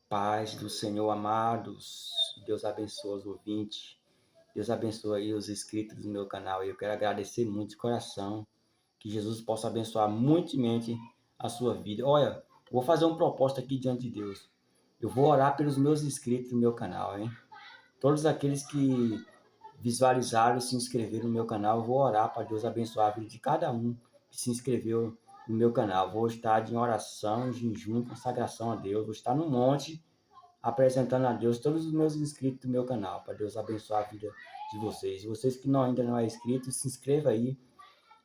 Paz do Senhor, amados. Deus abençoe os ouvintes. Deus abençoe aí os inscritos do meu canal. Eu quero agradecer muito de coração. Que Jesus possa abençoar muitímente a sua vida. Olha, vou fazer uma proposta aqui diante de Deus. Eu vou orar pelos meus inscritos do meu canal, hein? Todos aqueles que visualizaram e se inscreveram no meu canal, eu vou orar para Deus abençoar a vida de cada um que se inscreveu no meu canal. Vou estar em oração, em jejum, consagração a Deus. Vou estar no monte apresentando a Deus todos os meus inscritos do meu canal, para Deus abençoar a vida de vocês. Vocês que ainda não é inscrito, se inscreva aí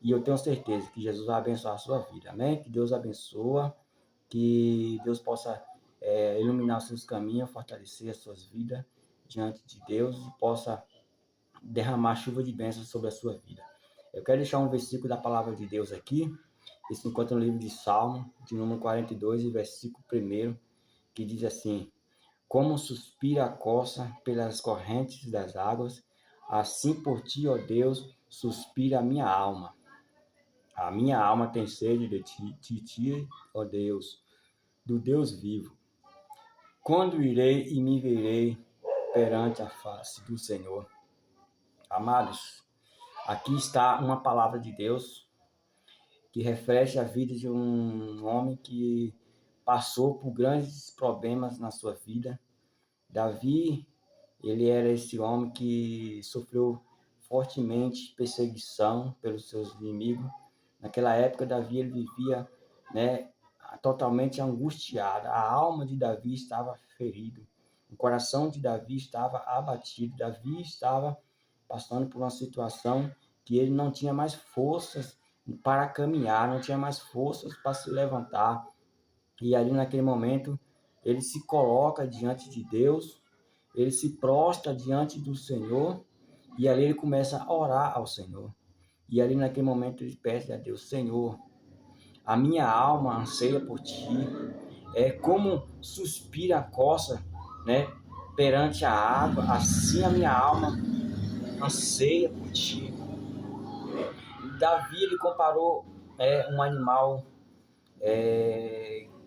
e eu tenho certeza que Jesus vai abençoar a sua vida. Amém? Que Deus abençoa, que Deus possa iluminar os seus caminhos, fortalecer as suas vidas diante de Deus e possa derramar chuva de bênçãos sobre a sua vida. Eu quero deixar um versículo da palavra de Deus aqui. Isso encontra no livro de Salmo, de número 42, versículo 1, que diz assim: como suspira a costa pelas correntes das águas, assim por ti, ó Deus, suspira a minha alma. A minha alma tem sede de ti, ó Deus, do Deus vivo. Quando irei e me verei perante a face do Senhor? Amados, aqui está uma palavra de Deus que reflete a vida de um homem que passou por grandes problemas na sua vida. Davi, ele era esse homem que sofreu fortemente perseguição pelos seus inimigos. Naquela época, Davi ele vivia, né, totalmente angustiado. A alma de Davi estava ferido. O coração de Davi estava abatido. Davi estava passando por uma situação que ele não tinha mais forças para caminhar, não tinha mais forças para se levantar. E ali naquele momento, ele se coloca diante de Deus, ele se prostra diante do Senhor, e ali ele começa a orar ao Senhor. E ali naquele momento ele pede a Deus: Senhor, a minha alma anseia por ti, é como suspira a costa, né, perante a água, assim a minha alma anseia por ti. Davi ele comparou um animal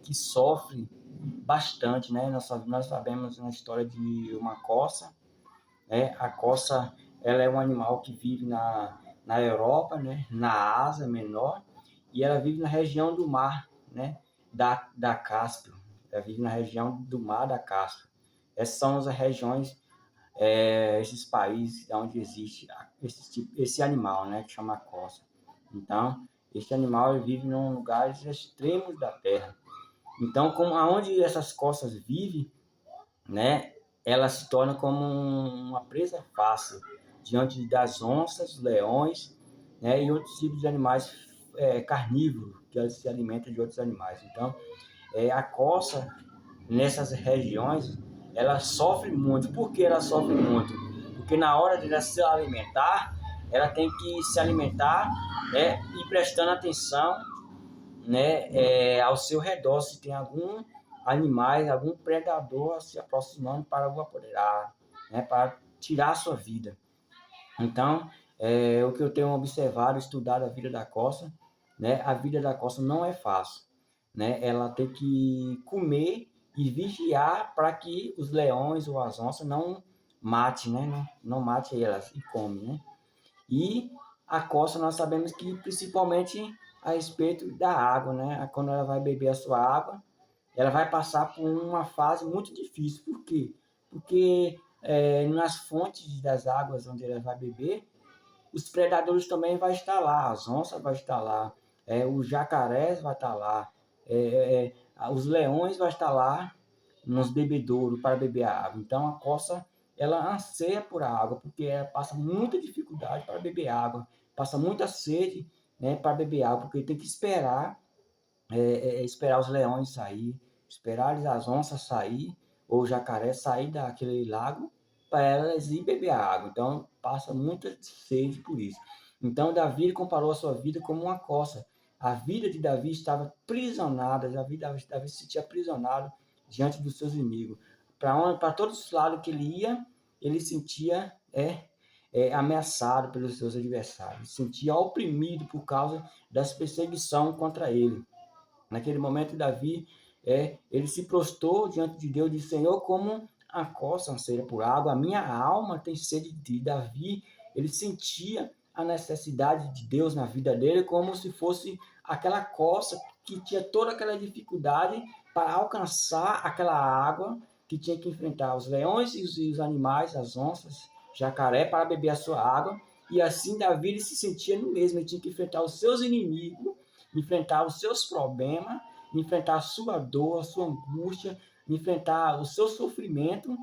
que sofre bastante, né? Nós sabemos na história de uma coça, né? A coça, ela é um animal que vive na Europa, né? Na Ásia Menor, e ela vive na região do mar, né? Da Cáspio. Ela vive na região do mar da Cáspio. Essas são as regiões, esses países onde existe esse animal, né? Que chama coça. Então, este animal ele vive em lugares extremos da Terra. Então, como aonde essas costas vivem, né, ela se torna como uma presa fácil diante das onças, leões, né, e outros tipos de animais carnívoros que elas se alimentam de outros animais. Então, a costa nessas regiões ela sofre muito. Por que ela sofre muito? Porque na hora de ela se alimentar, ela tem que se alimentar, né, e prestando atenção, né, ao seu redor, se tem algum animais, algum predador se aproximando para o apoderar, né, para tirar a sua vida. Então, o que eu tenho observado, estudado a vida da costa, né, a vida da costa não é fácil, né, ela tem que comer e vigiar para que os leões ou as onças não matem, né, não matem elas e comem, né. E a costa nós sabemos que principalmente a respeito da água, né? Quando ela vai beber a sua água, ela vai passar por uma fase muito difícil. Por quê? Porque nas fontes das águas onde ela vai beber, os predadores também vão estar lá, as onças vão estar lá, os jacarés vão estar lá, os leões vão estar lá nos bebedouros para beber a água. Então a costa ela anseia por água, porque ela passa muita dificuldade para beber água, passa muita sede, né, para beber água, porque tem que esperar os leões sair, esperar as onças sair, ou o jacaré sair daquele lago, para elas ir beber a água. Então, passa muita sede por isso. Então, Davi comparou a sua vida como uma costa. A vida de Davi estava aprisionada, Davi se sentia aprisionado diante dos seus inimigos. Para todos os lados que ele ia, ele sentia ameaçado pelos seus adversários, sentia oprimido por causa das perseguições contra ele. Naquele momento, Davi ele se prostrou diante de Deus e disse: Senhor, como a costa anseia por água, a minha alma tem sede de ti. Davi, ele sentia a necessidade de Deus na vida dele como se fosse aquela costa que tinha toda aquela dificuldade para alcançar aquela água, que tinha que enfrentar os leões e os animais, as onças, jacaré, para beber a sua água. E assim Davi ele se sentia no mesmo, ele tinha que enfrentar os seus inimigos, enfrentar os seus problemas, enfrentar a sua dor, a sua angústia, enfrentar o seu sofrimento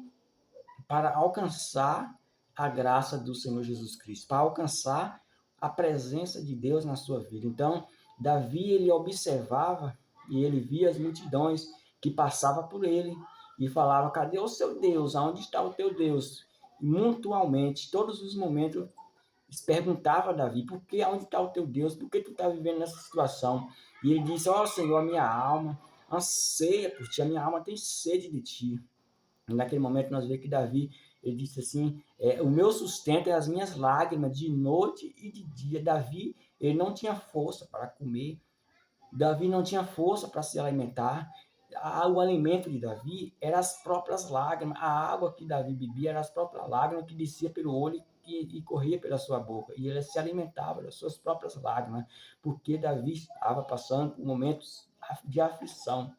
para alcançar a graça do Senhor Jesus Cristo, para alcançar a presença de Deus na sua vida. Então, Davi, ele observava e ele via as multidões que passavam por ele e falava: cadê o seu Deus? Aonde está o teu Deus? E mutualmente, todos os momentos, perguntava a Davi: por que, onde está o teu Deus? Por que tu está vivendo nessa situação? E ele disse: ó Senhor, a minha alma anseia por ti, a minha alma tem sede de ti. E naquele momento nós vemos que Davi, ele disse assim: o meu sustento é as minhas lágrimas de noite e de dia. Davi, ele não tinha força para comer, Davi não tinha força para se alimentar. O alimento de Davi eram as próprias lágrimas, a água que Davi bebia eram as próprias lágrimas que descia pelo olho e corria pela sua boca. E ele se alimentava das suas próprias lágrimas, porque Davi estava passando por momentos de aflição.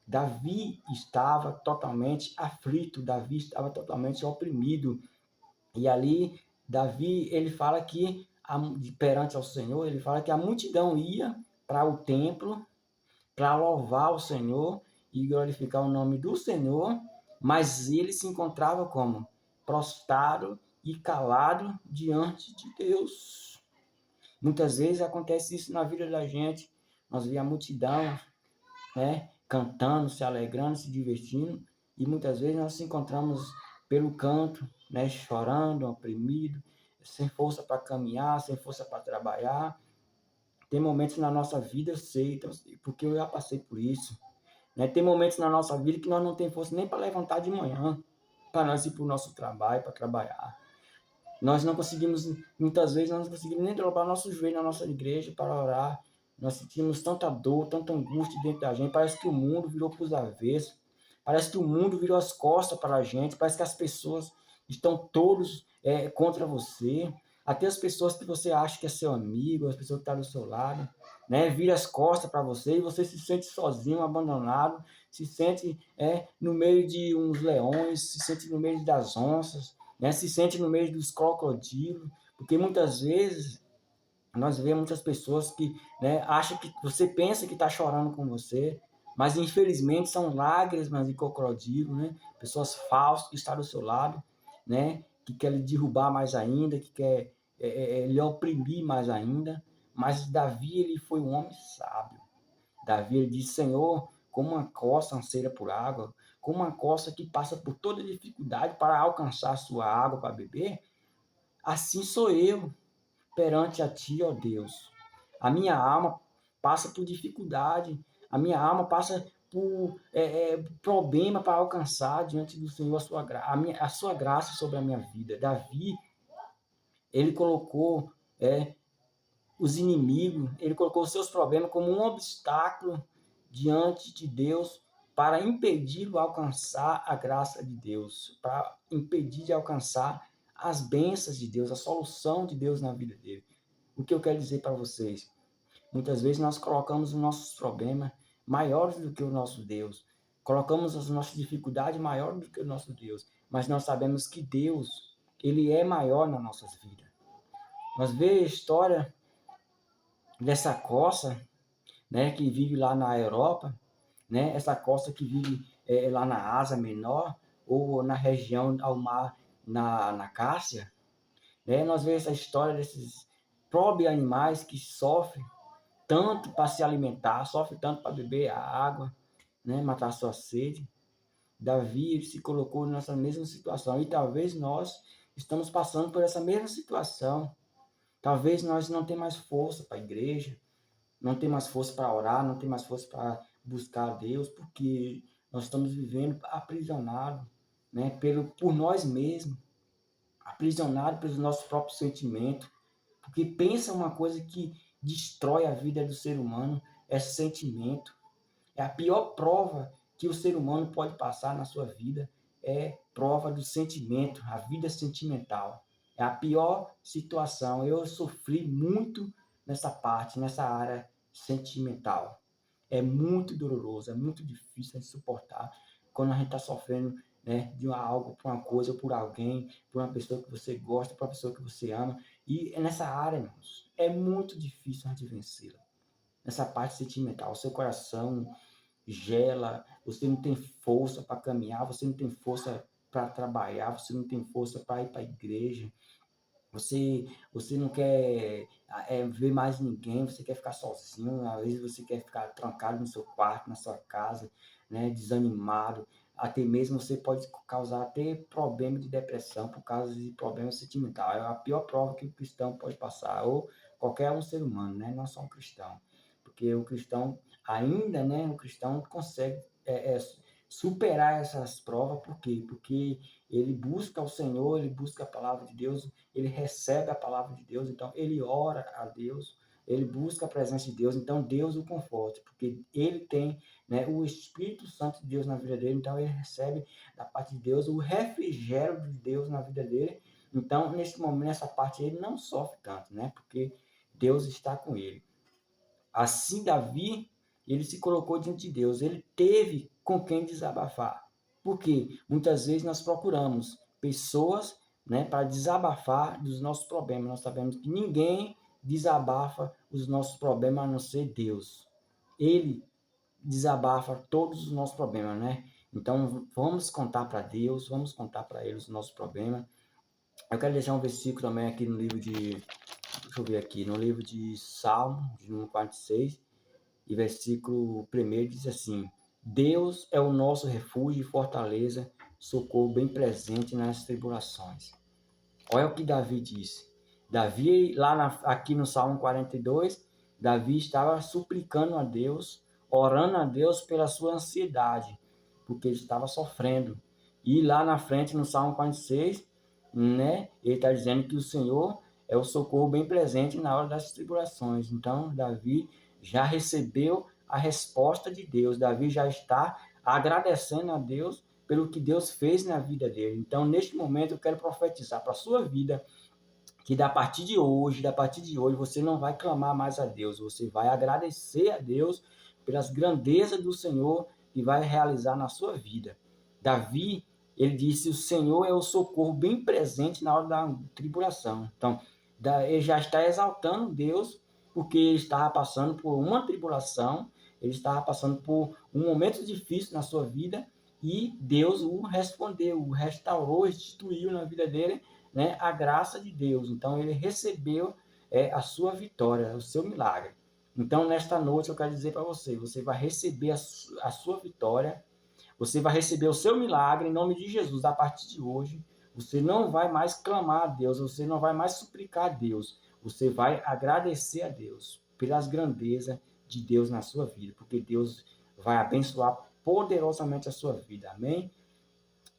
Davi estava totalmente aflito, Davi estava totalmente oprimido. E ali, Davi, ele fala que, perante ao Senhor, ele fala que a multidão ia para o templo para louvar o Senhor e glorificar o nome do Senhor, mas ele se encontrava como? Prostrado e calado diante de Deus. Muitas vezes acontece isso na vida da gente. Nós vemos a multidão, cantando, se alegrando, se divertindo, e muitas vezes nós nos encontramos pelo canto, chorando, oprimido, sem força para caminhar, sem força para trabalhar. Tem momentos na nossa vida, eu sei, porque eu já passei por isso. Tem momentos na nossa vida que nós não temos força nem para levantar de manhã, para nós ir para o nosso trabalho, para trabalhar. Nós não conseguimos, muitas vezes, nós não conseguimos nem dobrar nosso joelho na nossa igreja para orar. Nós sentimos tanta dor, tanta angústia dentro da gente. Parece que o mundo virou para os avessos. Parece que o mundo virou as costas para a gente. Parece que as pessoas estão todos contra você. Até as pessoas que você acha que é seu amigo, as pessoas que estão do seu lado, vira as costas para você e você se sente sozinho, abandonado, se sente no meio de uns leões, se sente no meio das onças, se sente no meio dos crocodilos, porque muitas vezes nós vemos muitas pessoas que acham que você pensa que está chorando com você, mas infelizmente são lágrimas de crocodilo, pessoas falsas que estão do seu lado, que querem lhe derrubar mais ainda, que quer lhe oprimir mais ainda. Mas Davi, ele foi um homem sábio. Davi, ele disse: Senhor, como uma costa anseia por água, como uma costa que passa por toda dificuldade para alcançar a sua água para beber, assim sou eu perante a ti, ó Deus. A minha alma passa por dificuldade, a minha alma passa por problema para alcançar diante do Senhor a sua graça sobre a minha vida. Davi, ele colocou os inimigos, ele colocou os seus problemas como um obstáculo diante de Deus para impedir de alcançar a graça de Deus, para impedir de alcançar as bênçãos de Deus, a solução de Deus na vida dele. O que eu quero dizer para vocês? Muitas vezes nós colocamos os nossos problemas maiores do que o nosso Deus. Colocamos as nossas dificuldades maiores do que o nosso Deus. Mas nós sabemos que Deus, ele é maior nas nossas vidas. Nós vemos a história dessa costa, que vive lá na Europa, essa costa que vive lá na Ásia Menor, ou na região ao mar, na Cássia, nós vemos essa história desses pobres animais que sofrem tanto para se alimentar, sofrem tanto para beber a água, matar sua sede. Davi, ele se colocou nessa mesma situação, e talvez nós estamos passando por essa mesma situação. Talvez nós não tenhamos mais força para a igreja, não tem mais força para orar, não tem mais força para buscar a Deus, porque nós estamos vivendo aprisionados, por nós mesmos, aprisionados pelos nossos próprios sentimentos, porque pensa uma coisa que destrói a vida do ser humano, é sentimento. É a pior prova que o ser humano pode passar na sua vida, é prova do sentimento, a vida sentimental. É a pior situação. Eu sofri muito nessa parte, nessa área sentimental. É muito doloroso, é muito difícil de suportar quando a gente está sofrendo, né, de algo, por uma coisa, ou por alguém, por uma pessoa que você gosta, por uma pessoa que você ama. E nessa área, irmãos, é muito difícil a gente vencê-la. Nessa parte sentimental, o seu coração gela, você não tem força para caminhar, você não tem força para trabalhar, você não tem força para ir para a igreja, você não quer ver mais ninguém, você quer ficar sozinho, às vezes você quer ficar trancado no seu quarto, na sua casa, né, desanimado, até mesmo você pode causar até problema de depressão por causa de problema sentimental. É a pior prova que o cristão pode passar, ou qualquer um ser humano, né, não só um cristão. Porque o cristão ainda, né, o cristão consegue superar essas provas, por quê? Porque ele busca o Senhor, ele busca a palavra de Deus, ele recebe a palavra de Deus, então ele ora a Deus, ele busca a presença de Deus, então Deus o conforta, porque ele tem, né, o Espírito Santo de Deus na vida dele, então ele recebe da parte de Deus o refrigério de Deus na vida dele. Então, nesse momento, nessa parte, ele não sofre tanto, né? Porque Deus está com ele. Assim, Davi, ele se colocou diante de Deus, ele teve com quem desabafar. Porque muitas vezes nós procuramos pessoas, né, para desabafar dos nossos problemas. Nós sabemos que ninguém desabafa os nossos problemas a não ser Deus. Ele desabafa todos os nossos problemas, né? Então vamos contar para Deus, vamos contar para Ele os nossos problemas. Eu quero deixar um versículo também aqui no livro de, deixa eu ver aqui, no livro de Salmo, de número 46, e versículo 1 diz assim: Deus é o nosso refúgio e fortaleza, socorro bem presente nas tribulações. Olha o que Davi disse. Davi, aqui no Salmo 42, Davi estava suplicando a Deus, orando a Deus pela sua ansiedade, porque ele estava sofrendo. E lá na frente, no Salmo 46, né, ele está dizendo que o Senhor é o socorro bem presente na hora das tribulações. Então, Davi já recebeu a resposta de Deus. Davi já está agradecendo a Deus pelo que Deus fez na vida dele. Então, neste momento, eu quero profetizar para a sua vida que da partir de hoje, você não vai clamar mais a Deus, você vai agradecer a Deus pelas grandezas do Senhor que vai realizar na sua vida. Davi, ele disse: o Senhor é o socorro bem presente na hora da tribulação. Então, ele já está exaltando Deus porque ele estava passando por uma tribulação, ele estava passando por um momento difícil na sua vida e Deus o respondeu, o restaurou, instituiu na vida dele, né, a graça de Deus. Então ele recebeu a sua vitória, o seu milagre. Então nesta noite eu quero dizer para você, você vai receber a sua vitória, você vai receber o seu milagre em nome de Jesus a partir de hoje. Você não vai mais clamar a Deus, você não vai mais suplicar a Deus, você vai agradecer a Deus pelas grandezas de Deus na sua vida, porque Deus vai abençoar poderosamente a sua vida. Amém?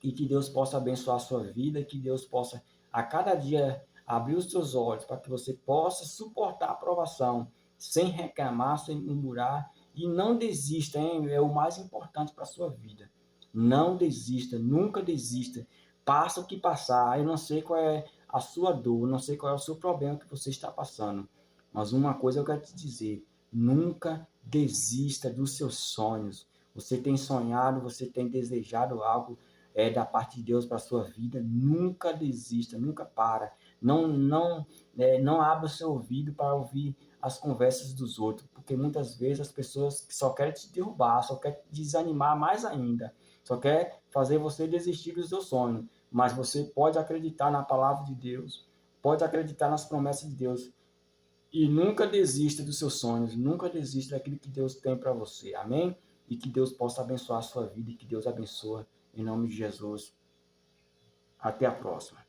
E que Deus possa abençoar a sua vida, que Deus possa a cada dia abrir os seus olhos para que você possa suportar a provação sem reclamar, sem murmurar e não desista, hein? É o mais importante para a sua vida. Não desista, nunca desista. Passa o que passar. Eu não sei qual é a sua dor, não sei qual é o seu problema que você está passando, mas uma coisa eu quero te dizer: nunca desista dos seus sonhos. Você tem sonhado, você tem desejado algo da parte de Deus para a sua vida, nunca desista, nunca para. Não abra o seu ouvido para ouvir as conversas dos outros, porque muitas vezes as pessoas só querem te derrubar, só querem te desanimar mais ainda, só quer fazer você desistir do seu sonho. Mas você pode acreditar na palavra de Deus, pode acreditar nas promessas de Deus e nunca desista dos seus sonhos, nunca desista daquilo que Deus tem para você. Amém? E que Deus possa abençoar a sua vida e que Deus abençoe em nome de Jesus. Até a próxima.